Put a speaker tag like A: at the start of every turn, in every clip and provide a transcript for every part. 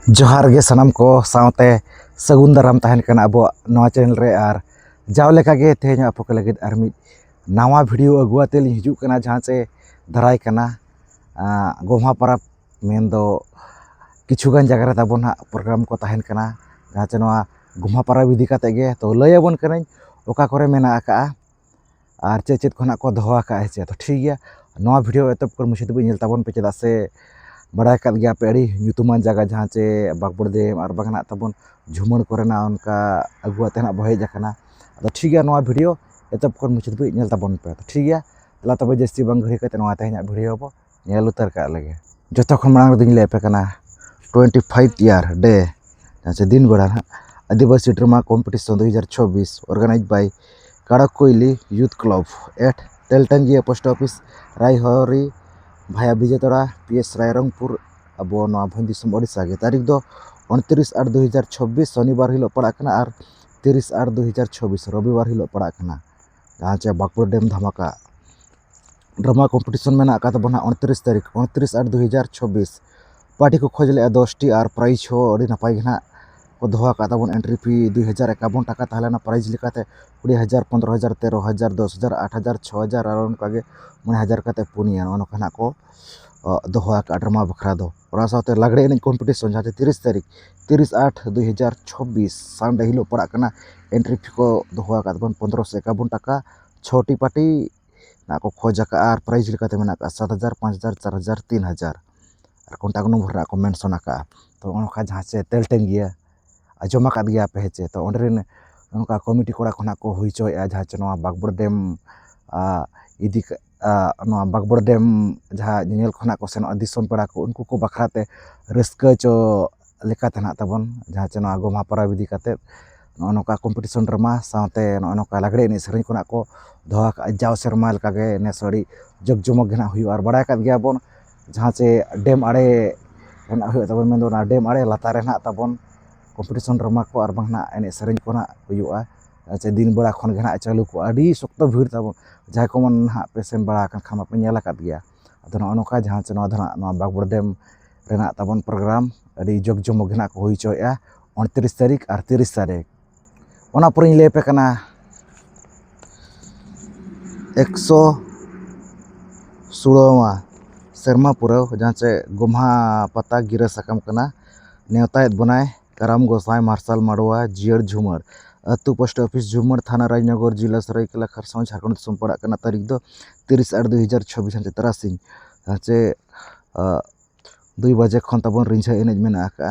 A: जोहार गे सनम को सावते सगुन दाराम तहन कना अब नवा चैनल रे आर जाव लेका गे तेहन आपो के लगे आर मिद नवा वीडियो अगुआते लिं हिजू कना जहाँ से धराय कना गोम्हा परब मेन दो किछुगान जगह रे ताबोन हा प्रोग्राम को तहन कना जहाँ से नवा गोम्हा परब इदी काते गे तो लयबोन कनाई ओका करे मेना आका आर चेद चेद खना को दोहो आका है तो ठीक गया नवा वीडियो एतब कर मुझे तो नेल ताबोन पे चेदा से बड़ा कर गया पे अड़ी ᱧᱩᱛᱩᱢᱟᱱ जगह जहाँ से बागबड़ डेम और बागना तबन झुमन कोरेना उनका अगुआ तेना बहेज आकना तो ठीक गया नवा वीडियो एतब कर मुझे भी नेल ताबन पे तो ठीक गया तला तब जस्ती बंग घड़ी कते नवा तेहना वीडियो बो नेल उतर का लगे जतो खन मांग दिन ले पे कना 25 ईयर डे जहाँ से दिन बेड़ा Adivasi drama competition 2024 organised by Kadakoili youth club at Teltangia post office Raihari भाया विजेतरा पीएस रायरंगपुर अब भंदिसम ओडिशा के तारीख दो 29/8/2026 शनिवार हिलो पड़ाकना और 30/8/2026 रविवार हिलो पड़ाकना जहाँ से बागपुर डेम धमाका ड्रामा कॉम्पिटिशन में ना तबना 29 तारीख 29/8/2026 पार्टी को खोज ले 10टी और प्राइज हो अड़ी नपाय घना को दोहा का तबन एंट्री फी 2051 टाका ताहलेना प्राइज लेकाते 20,000 15,000 13,000 10,000 8,000 6,000 और उनका 9,000 काते पुनिया नोना को दोहा का ड्रामा बखरा दो और साथे लागड़े एन कॉम्पिटिशन जहाँ 30 तारीख 30/8/2026 संडे हिलो पड़ाकना एंट्री फी को दोहा का तबन 1551 टाका 6टी पार्टी ना को खोज का और प्राइज लेकाते मेना 7,000 5,000 4,000 3,000 और कॉन्टैक्ट नंबर को मेंशन का तो उनका जहाँ से तेलटेंगिया आजमा का गया पे हेचे तो ऑनरेन उनका कमिटी कोड़ा खना को हुई चो जहाँ चे बागबड़ डेम इदी बागबड़ डेम जहाँ नेल खना को सेन दिसम पेड़ा को उनको को बखराते रस्का चो लेका तना तबन जहाँ चे गोम्हा परब इदी काते नोका कॉम्पिटिशन ड्रामा साथे नोका लागड़े एने सेरें खना को दोहा जाव सेरमा लका गे ने सड़ी जग जमक घना हुई और बड़ा का गया बन जहाँ से डेम आड़े तबन मेन दो ना डेम आड़े लातारे ना तबन कॉम्पिटिशन ड्रामा को और बंगना एने सेरें को ना हुआ से दिन बड़ा खन घना चालू को अड़ी सख्त भीड़ तब जहाँ को मन हाँ पेसेंट बड़ा खामा पे नेल कर गया अद नौका जहाँ से बागबड़ डेम रेना तबन प्रोग्राम अड़ी जग जमक घना को हुई चोया 29 तारीख और 30 तारीख ओना पुरिन ले पे कना 116वां सेरमा पुरव जहाँ से गोम्हा पता गिरा सकम कना नेवतायत बनाए कराम गोसाई मार्शल माड़वा जियर झुमर अतु पोस्ट ऑफिस झुमर थाना राजनगर जिला सरायकेला खरसावां झारखंड दिसम पड़ा कना तारीख दो 30/8/2026 तरासिंग से 2 बजे खन तबन रिंझा एनेज मेना का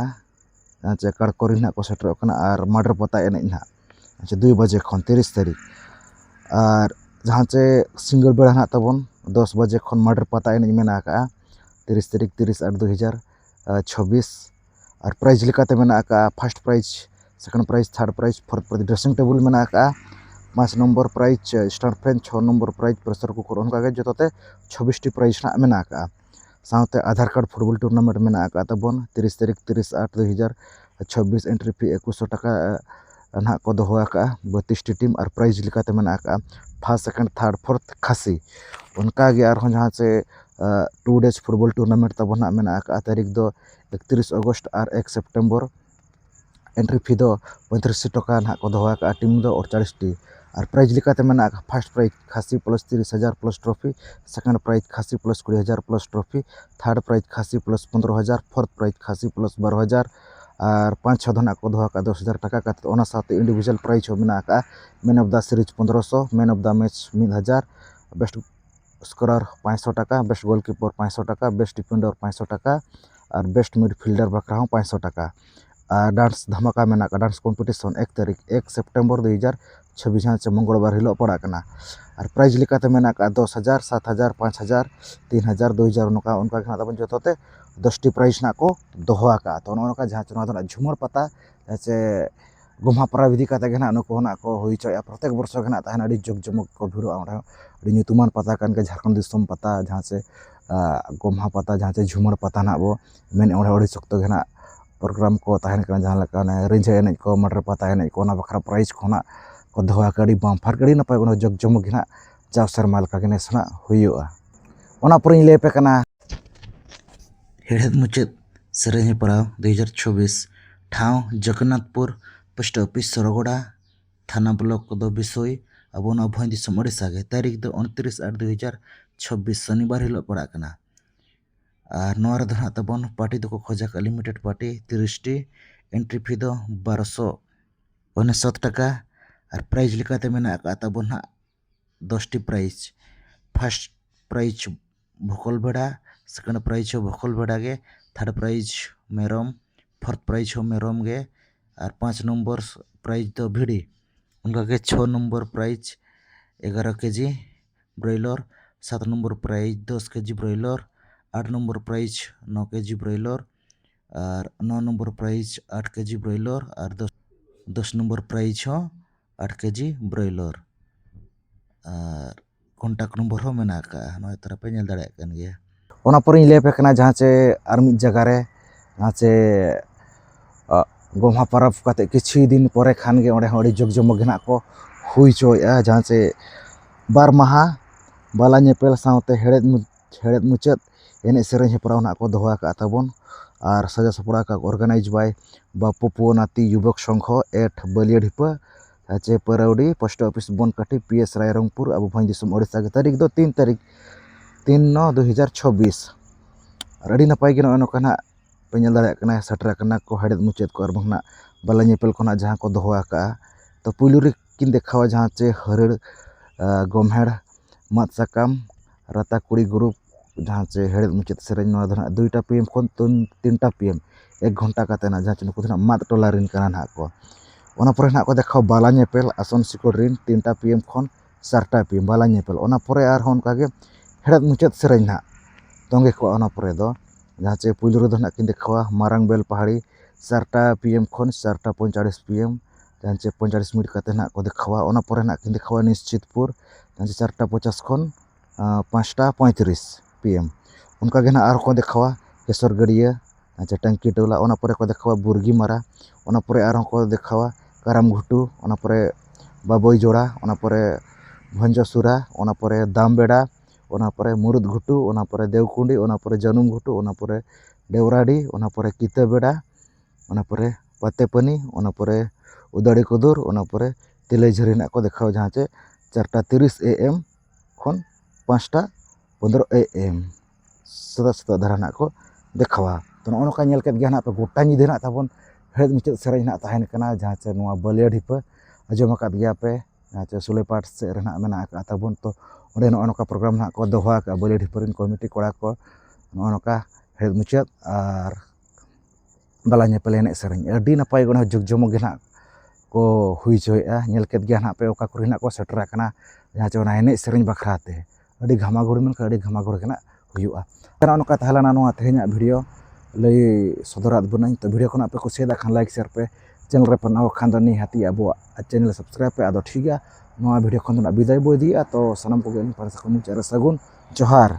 A: से कड़कोरी ना को सेटर कना और मर्डर पता एनेज ना 2 बजे खन 30 तारीख और जहाँ से सिंगल बेड़ा ना तबन 10 बजे खन मर्डर पता एनेज मेना का 30 तारीख 30/8/2026 और प्राइज लेकाते मेना का first prize second prize third prize fourth prize dressing table मेना का 5 number prize stand fan 6 number prize pressure cooker उनका जोते 26टी प्राइज ना मेना का साथे आधार कार्ड फुटबॉल टूर्नामेंट मेना का तबन 30 तारीख 30/8/2026 एंट्री फी 2100 टाका ना को दोहो का 32टी टीम और प्राइज लेकाते मेना का फर्स्ट सेकंड थर्ड फोर्थ खासी उनका और जहाँ से 2 डेज फुटबॉल टूर्नामेंट तब ना मेना का तारीख दो 31 अगस्त और 1 सितंबर एंट्री फी दो 35 टाका ना को दोहो का टीम दो 48टी और प्राइज लेकाते मेना का फर्स्ट प्राइज खासी plus 30,000 plus trophy second prize खासी plus 20,000 plus trophy third prize खासी प्लस 15,000 फोर्थ प्राइज खासी प्लस 12,000 और 5-6 धना को दोहा का 10,000 टाका का ओना साथे इंडिविजुअल प्राइज हो मेना का man of the series 1500 man of the match 1,000 best scorer 500 टाका बेस्ट गोलकीपर 500 टाका बेस्ट डिफेंडर 500 टाका और बेस्ट मिडफील्डर बखरा 500 टाका और डांस धमाका मेना का डांस कॉम्पिटिशन 1 तारीख 1 सितंबर 2026 से मंगलवार हिलो पड़ा कना और प्राइज लेकाते मेना का 10,000 7,000 5,000 3,000 2,000 नोका उनका घना तबन जोतोते 10टी प्राइज ना को दोहो का तो नोका जहाँ झुमर पता जैसे गोम्हा परब इदी काते घना नुको ना को हुई चोया प्रत्येक वर्ष घना तहन अड़ी जग जमक को भिड़ो अड़ी ᱧᱩᱛᱩᱢᱟᱱ पता कान के झारखंड दिसम पता जहाँ से गोम्हा पता जहाँ से झुमर पता ना वो मेन अड़ी सख्त घना प्रोग्राम को तहन कना जहाँ लका रिंझा एनेज को मर्डर पता एनेज को बखरा प्राइज खोना को दोहा कड़ी बामफार कड़ी नपाय जग जमक घना जाव सेरमा लका के नेसना हुईआ ओना पुरिन ले पे कना हेड़हेद मुचाद सेरेंज हेपराव 2024 ठाव जगन्नाथपुर पोस्ट ऑफिस सरगोड़ा थाना ब्लॉक दो विषय अब भई दिसम ओडिशा के तारीख दो 29/8/2026 शनिवार हिलो पड़ा कना और नोर दो ना तबन पार्टी दो खोजा का limited party 30 T entry fee दो 1269 टाका और प्राइज लिखाते मेना का तबन ना 10 टी प्राइज फर्स्ट प्राइज भोकल बेड़ा सेकंड प्राइज हो भोकल बेड़ा के थर्ड प्राइज मेरम फोर्थ प्राइज हो मेरम गे और 5 नंबर प्राइज दो भिड़ी उनका के 6 number prize 11 KG broiler 7 number prize 10 KG broiler 8 number prize 9 KG broiler और 9 नंबर प्राइज 8 केजी ब्रॉयलर और 10 नंबर प्राइज हो 8 केजी ब्रॉयलर और कॉन्टैक्ट नंबर हो मेना का नय तरह पे नेल दाड़े कन गया ओना पर इन लेपे कना जहां से आर मिद जगह रे जहां से गोम्हा परब काते किछि दिन परे खान गे ओडे हडी जग जमग गेना को हुई चोया जहां से बार माहा बाला नेपेल साउते हेड़ेद मुचाद एने सेरें हेपराव ना को दोहा का ताबन और सजा सपड़ा का ऑर्गेनाइज बाय बापू पुनाती युवक संघ एट बलिया ढिपा चे परौडी पोस्ट ऑफिस बनकाटी पीएस रायरंगपुर अब भई दिसम ओडिशा के तारीख दो 3/9/2026 अड़ी नपाय गे नोकना पेल दाड़ा सेटर को हेड़ेद मुचाद को बंगना बाला नेपेल को जहाँ को दोहा का तो पुलू रे किन देखावा जहाँ चे हरड़ गमहेड़ मत साकाम राता कुड़ी ग्रुप जहाँ चे हेड़ेद मुचाद सेरें 2टा PM खन 3टा PM 1 घंटा का जहाँ चे नुकु मत टोला रिन ना को ओना परे ना को देखा बाला नेपेल आसन सिकोड़ रिन 3टा PM खन 4टा PM बाला नेपेल ओना परे आर होन कागे हेड़ेद मुचाद सेरें ना तोंगे को ओना परे दो जहाँ चे पुलू रे दो ना किन देखा मारंग बेल पहाड़ी 4टा PM खन 4टा 45 PM जहाँ चे 45 मिनट का ना को देखा ओना परे ना किन देखा निश्चितपुर जहाँ से 4टा 50 खन 5टा 35 PM उनका गे ना आर को देखा केसर गड़िया जहाँ टंकी टोला ओना परे को देखा बुर्गी मारा ओना परे आर को देखा कराम घुटू ओना परे बाबोई जोड़ा ओना परे भंजसुरा ओना परे दाम बेड़ा ओना परे मुरुद घुटू ओना परे देवकुंडी ओना परे जनुम घुटू ओना परे देवराडी ओना परे किता बेड़ा ओना परे पातेपनी ओना परे उदाड़ी कुदुर ओना परे तिलैझरी ना को देखा जहाँ चे 4टा 30 AM खन 5टा 15 AM सदा सदा धारा ना को देखा तो नोका नेल केद गे ना पे गोटा निदे ना ताबन हेड़ेद मुचाद सेरें ना ताहेन कना जहाँ चे नोआ बलिया ढिपा आजम आकाद गया पे जहाँ चे सुलेपाट से रेना मेना का ताबन तो ओडे नोका प्रोग्राम ना को दोहा का बलिया ढिपरिन कमिटी कोड़ा को नोका हेड़ेद मुचाद और बाला नेपेल एने सेरें अडी नपाय गना जग जमग गे ना को हुई चोया नेल केद गे ना पे ओका कुरी ना को सेटर कना जहाँ चे ओना एने सेरें बखराते अडी घामागुड़ में अडी घामागुड़ गे ना हुयुआ तना नोका तहलाना नोआ तेहेना वीडियो लई सदरात बनाई तो वीडियो को पे कुसिया खान लाइक शेयर पे चैनल रे पनाव खान दो निहाती अब चैनल सब्सक्राइब पे आदो ठीक है नोआ वीडियो खन विदाय बो दिया तो सनम को पारसा को मुचारे सगुन जोहार।